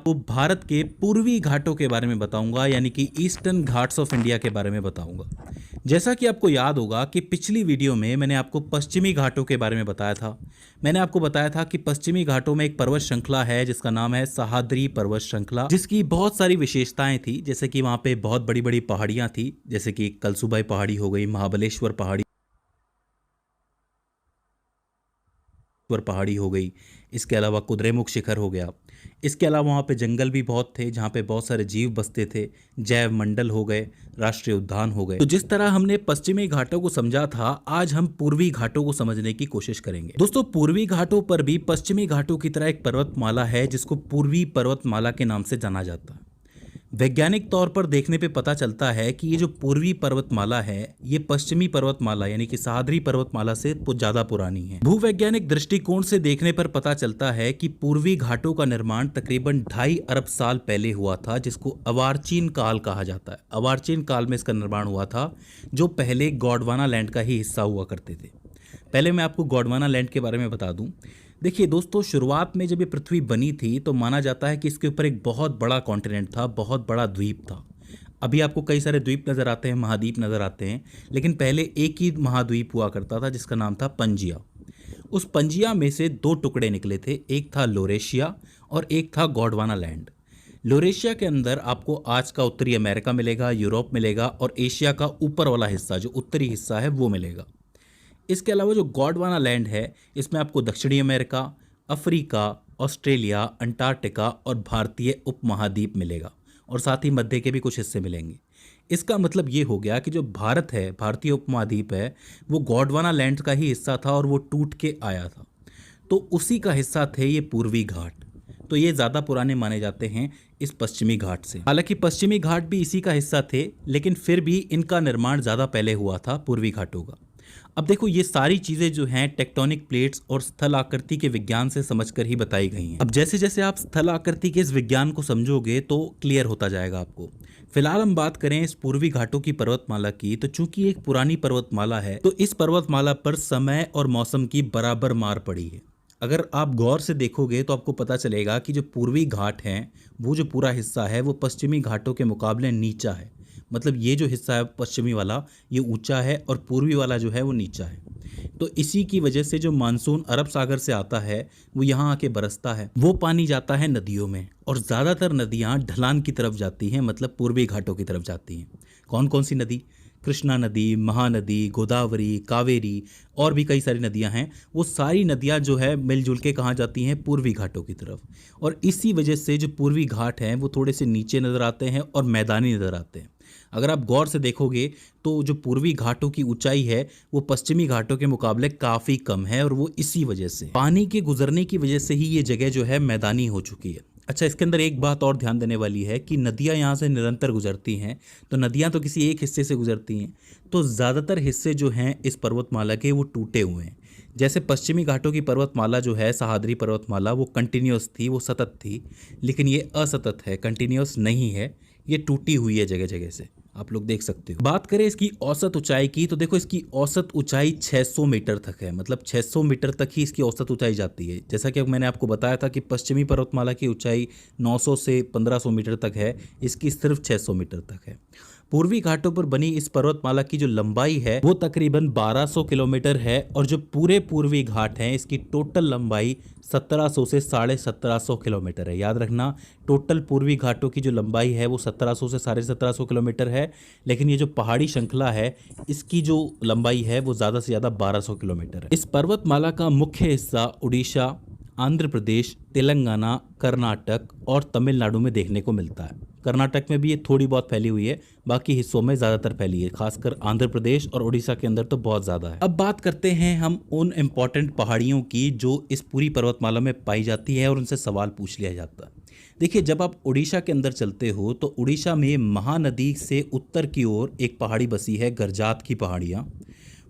आपको भारत के पूर्वी घाटों के बारे में बताऊंगा, यानी कि ईस्टर्न घाट्स ऑफ इंडिया के बारे में बताऊंगा। जैसा कि आपको याद होगा कि पिछली वीडियो में मैंने आपको पश्चिमी घाटों के बारे में बताया था। मैंने आपको बताया था कि पश्चिमी घाटों में एक पर्वत श्रृंखला है जिसका नाम है सह्याद्री पर्वत श्रृंखला, जिसकी बहुत सारी विशेषताएं थी। जैसे कि वहाँ पे बहुत बड़ी बड़ी पहाड़ियाँ थी, जैसे कि कलसुबाई पहाड़ी हो गई, महाबलेश्वर पहाड़ी हो गई, इसके अलावा कुद्रेमुख शिखर हो गया। इसके अलावा वहाँ पे जंगल भी बहुत थे जहाँ पे बहुत सारे जीव बसते थे, जैव मंडल हो गए, राष्ट्रीय उद्यान हो गए। तो जिस तरह हमने पश्चिमी घाटों को समझा था, आज हम पूर्वी घाटों को समझने की कोशिश करेंगे। दोस्तों, पूर्वी घाटों पर भी पश्चिमी घाटों की तरह एक पर्वतमाला है जिसको पूर्वी पर्वतमाला के नाम से जाना जाता है। वैज्ञानिक तौर पर देखने पे पता चलता है कि ये जो पूर्वी पर्वतमाला है, ये पश्चिमी पर्वतमाला यानी कि सह्याद्री पर्वतमाला से ज्यादा पुरानी है। भूवैज्ञानिक दृष्टिकोण से देखने पर पता चलता है कि पूर्वी घाटों का निर्माण तकरीबन 2.5 अरब साल पहले हुआ था, जिसको अर्वाचीन काल कहा जाता है। अर्वाचीन काल में इसका निर्माण हुआ था, जो पहले गोंडवाना लैंड का ही हिस्सा हुआ करते थे। पहले मैं आपको गोंडवाना लैंड के बारे में बता दूं। देखिए दोस्तों, शुरुआत में जब ये पृथ्वी बनी थी तो माना जाता है कि इसके ऊपर एक बहुत बड़ा कॉन्टिनेंट था, बहुत बड़ा द्वीप था। अभी आपको कई सारे द्वीप नज़र आते हैं, महाद्वीप नज़र आते हैं, लेकिन पहले एक ही महाद्वीप हुआ करता था जिसका नाम था पंजिया। उस पंजिया में से 2 टुकड़े निकले थे, एक था लोरेशिया और एक था गोंडवाना लैंड। लोरेशिया के अंदर आपको आज का उत्तरी अमेरिका मिलेगा, यूरोप मिलेगा और एशिया का ऊपर वाला हिस्सा जो उत्तरी हिस्सा है वो मिलेगा। इसके अलावा जो गोंडवाना लैंड है, इसमें आपको दक्षिणी अमेरिका, अफ्रीका, ऑस्ट्रेलिया, अंटार्कटिका और भारतीय उपमहाद्वीप मिलेगा और साथ ही मध्य के भी कुछ हिस्से मिलेंगे। इसका मतलब ये हो गया कि जो भारत है, भारतीय उपमहाद्वीप है, वो गोंडवाना लैंड का ही हिस्सा था और वो टूट के आया था। तो उसी का हिस्सा थे ये पूर्वी घाट। तो ये ज़्यादा पुराने माने जाते हैं इस पश्चिमी घाट से। हालांकि पश्चिमी घाट भी इसी का हिस्सा थे, लेकिन फिर भी इनका निर्माण ज़्यादा पहले हुआ था पूर्वी घाटों का। अब देखो, ये सारी चीज़ें जो हैं टेक्टोनिक प्लेट्स और स्थल आकृति के विज्ञान से समझकर ही बताई गई हैं। अब जैसे जैसे आप स्थल आकृति के इस विज्ञान को समझोगे तो क्लियर होता जाएगा आपको। फिलहाल हम बात करें इस पूर्वी घाटों की पर्वतमाला की, तो चूंकि एक पुरानी पर्वतमाला है तो इस पर्वतमाला पर समय और मौसम की बराबर मार पड़ी है। अगर आप गौर से देखोगे तो आपको पता चलेगा कि जो पूर्वी घाट हैं, वो जो पूरा हिस्सा है वो पश्चिमी घाटों के मुकाबले नीचा है। मतलब ये जो हिस्सा है पश्चिमी वाला, ये ऊंचा है और पूर्वी वाला जो है वो नीचा है। तो इसी की वजह से जो मानसून अरब सागर से आता है वो यहाँ आके बरसता है, वो पानी जाता है नदियों में और ज़्यादातर नदियाँ ढलान की तरफ जाती हैं, मतलब पूर्वी घाटों की तरफ जाती हैं। कौन कौन सी नदी? कृष्णा नदी, महानदी, गोदावरी, कावेरी और भी कई सारी नदियां हैं। वो सारी नदियां जो है मिलजुल के कहाँ जाती हैं? पूर्वी घाटों की तरफ। और इसी वजह से जो पूर्वी घाट हैं वो थोड़े से नीचे नज़र आते हैं और मैदानी नज़र आते हैं। अगर आप गौर से देखोगे तो जो पूर्वी घाटों की ऊंचाई है वो पश्चिमी घाटों के मुकाबले काफ़ी कम है, और वो इसी वजह से, पानी के गुजरने की वजह से ही ये जगह जो है मैदानी हो चुकी है। अच्छा, इसके अंदर एक बात और ध्यान देने वाली है कि नदियाँ यहाँ से निरंतर गुजरती हैं, तो नदियाँ तो किसी एक हिस्से से गुजरती हैं, तो ज़्यादातर हिस्से जो हैं इस पर्वतमाला के वो टूटे हुए हैं। जैसे पश्चिमी घाटों की पर्वतमाला जो है, सह्याद्री पर्वतमाला, वो कंटिन्यूस थी, वो सतत थी, लेकिन ये असतत है, कंटिन्यूस नहीं है, ये टूटी हुई है जगह जगह से, आप लोग देख सकते हो। बात करें इसकी औसत ऊंचाई की, तो देखो इसकी औसत ऊंचाई 600 मीटर तक है, मतलब 600 मीटर तक ही इसकी औसत ऊंचाई जाती है। जैसा कि मैंने आपको बताया था कि पश्चिमी पर्वतमाला की ऊंचाई 900 से 1500 मीटर तक है, इसकी सिर्फ 600 मीटर तक है। पूर्वी घाटों पर बनी इस पर्वतमाला की जो लंबाई है वो तकरीबन 1200 किलोमीटर है, और जो पूरे पूर्वी घाट हैं इसकी टोटल लंबाई 1700 से 1750 किलोमीटर है। याद रखना, टोटल पूर्वी घाटों की जो लंबाई है वो 1700 से 1750 किलोमीटर है, लेकिन ये जो पहाड़ी श्रृंखला है इसकी जो लंबाई है वो ज़्यादा से ज़्यादा 1200 किलोमीटर है। इस पर्वतमाला का मुख्य हिस्सा उड़ीसा, आंध्र प्रदेश, तेलंगाना, कर्नाटक और तमिलनाडु में देखने को मिलता है। कर्नाटक में भी ये थोड़ी बहुत फैली हुई है, बाकी हिस्सों में ज़्यादातर फैली है, खासकर आंध्र प्रदेश और उड़ीसा के अंदर तो बहुत ज़्यादा है। अब बात करते हैं हम उन इम्पॉर्टेंट पहाड़ियों की जो इस पूरी पर्वतमाला में पाई जाती है और उनसे सवाल पूछ लिया जाता है। देखिए, जब आप उड़ीसा के अंदर चलते हो तो उड़ीसा में महानदी से उत्तर की ओर एक पहाड़ी बसी है, गरजात की पहाड़ियाँ,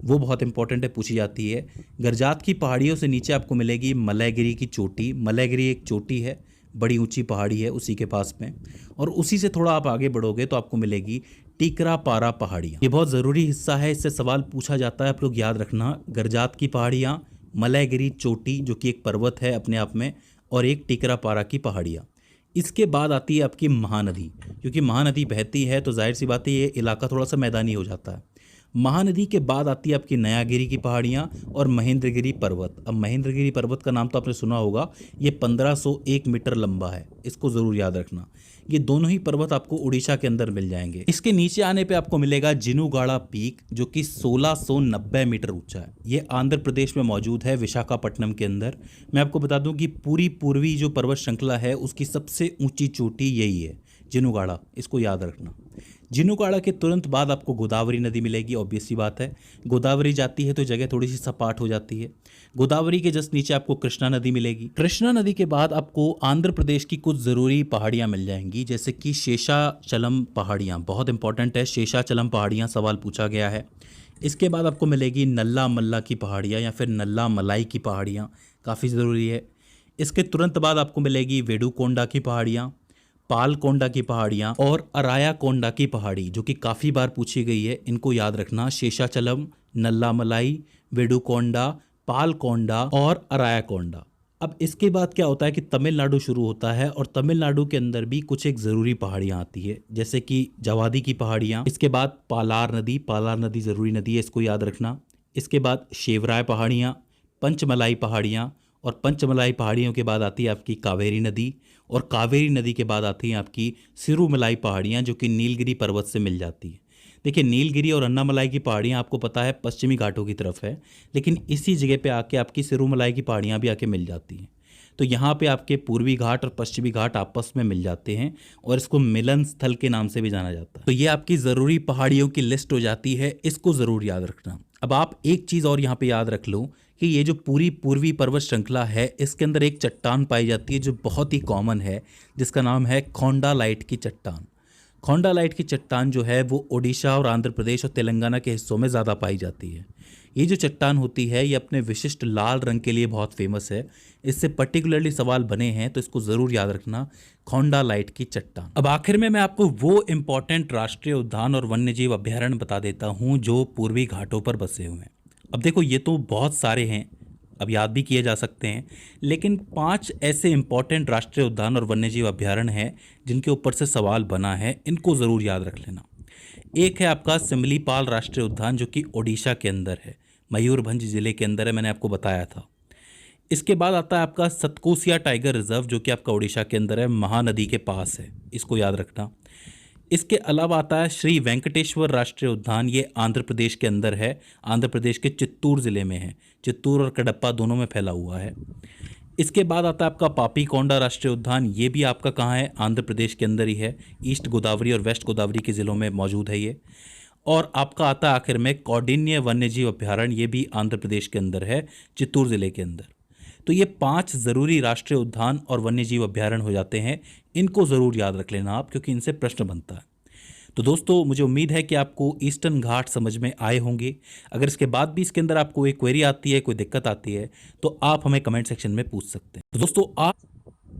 वो बहुत इंपॉर्टेंट है, पूछी जाती है। गरजात की पहाड़ियों से नीचे आपको मिलेगी मलयगिरी की चोटी। मलयगिरी एक चोटी है, बड़ी ऊंची पहाड़ी है उसी के पास में, और उसी से थोड़ा आप आगे बढ़ोगे तो आपको मिलेगी टिकरापारा पहाड़ियाँ। ये बहुत ज़रूरी हिस्सा है, इससे सवाल पूछा जाता है, आप लोग याद रखना। गरजात की पहाड़ियाँ, मलयगिरी चोटी जो कि एक पर्वत है अपने आप में, और एक टिकरापारा की पहाड़ियाँ, इसके बाद आती है आपकी महानदी, क्योंकि महानदी बहती है तो जाहिर सी बात है ये इलाका थोड़ा सा मैदानी हो जाता है। महानदी के बाद आती है आपकी नयागिरी की पहाड़ियाँ और महेंद्रगिरी पर्वत। अब महेंद्रगिरी पर्वत का नाम तो आपने सुना होगा, ये 1501 मीटर लंबा है, इसको ज़रूर याद रखना। ये दोनों ही पर्वत आपको उड़ीसा के अंदर मिल जाएंगे। इसके नीचे आने पे आपको मिलेगा जिनुगाड़ा पीक, जो कि 1690 मीटर ऊंचा है। ये आंध्र प्रदेश में मौजूद है, विशाखापट्टनम के अंदर। मैं आपको बता दूं कि पूरी पूर्वी जो पर्वत श्रृंखला है उसकी सबसे ऊंची चोटी यही है, जिनुगाड़ा, इसको याद रखना। जिनुगाड़ा के तुरंत बाद आपको गोदावरी नदी मिलेगी, ऑब्वियस सी बात है। गोदावरी जाती है तो जगह थोड़ी सी सपाट हो जाती है। गोदावरी के जस्ट नीचे आपको कृष्णा नदी मिलेगी। कृष्णा नदी के बाद आपको आंध्र प्रदेश की कुछ ज़रूरी पहाड़ियाँ मिल जाएंगी, जैसे कि शेषाचलम पहाड़ियाँ, बहुत इंपॉर्टेंट है शेषाचलम पहाड़ियाँ, सवाल पूछा गया है। इसके बाद आपको मिलेगी नल्ला मल्ला की पहाड़ियाँ या फिर नल्ला मलाई की पहाड़ियाँ, काफ़ी ज़रूरी है। इसके तुरंत बाद आपको मिलेगी वेडुकोंडा की पहाड़ियाँ, पालकोंडा की पहाड़ियाँ और अरायाकोंडा की पहाड़ी, जो कि काफ़ी बार पूछी गई है, इनको याद रखना। शेषाचलम, नल्लामलाई, वेडुकोंडा, पालकोंडा और अरायाकोंडा। अब इसके बाद क्या होता है कि तमिलनाडु शुरू होता है और तमिलनाडु के अंदर भी कुछ एक ज़रूरी पहाड़ियाँ आती है, जैसे कि जवादी की पहाड़ियाँ। इसके बाद पालार नदी, पालार नदी ज़रूरी नदी है, इसको याद रखना। इसके बाद शेवराय पहाड़ियाँ, पंचमलाई पहाड़ियाँ और पंचमलाई पहाड़ियों के बाद आती है आपकी कावेरी नदी और कावेरी नदी के बाद आती हैं आपकी सिरुमलाई पहाड़ियाँ, जो कि नीलगिरी पर्वत से मिल जाती है। देखिए नीलगिरी और अन्नामलाई की पहाड़ियाँ आपको पता है पश्चिमी घाटों की तरफ है, लेकिन इसी जगह पे आके आपकी सिरुमलाई की पहाड़ियाँ भी आके मिल जाती हैं। तो यहाँ पे आपके पूर्वी घाट और पश्चिमी घाट आपस में मिल जाते हैं और इसको मिलन स्थल के नाम से भी जाना जाता है। तो ये आपकी ज़रूरी पहाड़ियों की लिस्ट हो जाती है, इसको ज़रूर याद रखना। अब आप एक चीज़ और यहाँ पे याद रख लो कि ये जो पूरी पूर्वी पर्वत श्रृंखला है, इसके अंदर एक चट्टान पाई जाती है जो बहुत ही कॉमन है, जिसका नाम है खोंडालाइट की चट्टान। खोंडालाइट की चट्टान जो है वो ओडिशा और आंध्र प्रदेश और तेलंगाना के हिस्सों में ज़्यादा पाई जाती है। ये जो चट्टान होती है ये अपने विशिष्ट लाल रंग के लिए बहुत फेमस है। इससे पर्टिकुलरली सवाल बने हैं तो इसको ज़रूर याद रखना, खोंडालाइट की चट्टान। अब आखिर में मैं आपको वो इम्पॉर्टेंट राष्ट्रीय उद्यान और वन्यजीव अभ्यारण्य बता देता हूँ जो पूर्वी घाटों पर बसे हुए हैं। अब देखो ये तो बहुत सारे हैं, अब याद भी किए जा सकते हैं, लेकिन 5 ऐसे इंपॉर्टेंट राष्ट्रीय उद्यान और वन्यजीव अभ्यारण्य हैं जिनके ऊपर से सवाल बना है, इनको ज़रूर याद रख लेना। एक है आपका सिमलीपाल राष्ट्रीय उद्यान, जो कि ओडिशा के अंदर है, मयूरभंज जिले के अंदर है, मैंने आपको बताया था। इसके बाद आता है आपका सतकोसिया टाइगर रिजर्व, जो कि आपका ओडिशा के अंदर है, महानदी के पास है, इसको याद रखना। इसके अलावा आता है श्री वेंकटेश्वर राष्ट्रीय उद्यान, ये आंध्र प्रदेश के अंदर है, आंध्र प्रदेश के चित्तूर ज़िले में है, चित्तूर और कडप्पा दोनों में फैला हुआ है। इसके बाद आता है आपका पापीकोंडा राष्ट्रीय उद्यान, ये भी आपका कहाँ है, आंध्र प्रदेश के अंदर ही है, ईस्ट गोदावरी और वेस्ट गोदावरी के ज़िलों में मौजूद है ये। और आपका आता है आखिर में कौंडिन्य वन्यजीव अभ्यारण्य, ये भी आंध्र प्रदेश के अंदर है, चित्तूर ज़िले के अंदर। तो ये 5 ज़रूरी राष्ट्रीय उद्यान और वन्यजीव अभ्यारण्य हो जाते हैं, इनको ज़रूर याद रख लेना आप, क्योंकि इनसे प्रश्न बनता है। तो दोस्तों मुझे उम्मीद है कि आपको ईस्टर्न घाट समझ में आए होंगे। अगर इसके बाद भी इसके अंदर आपको कोई क्वेरी आती है, कोई दिक्कत आती है, तो आप हमें कमेंट सेक्शन में पूछ सकते हैं। तो दोस्तों आप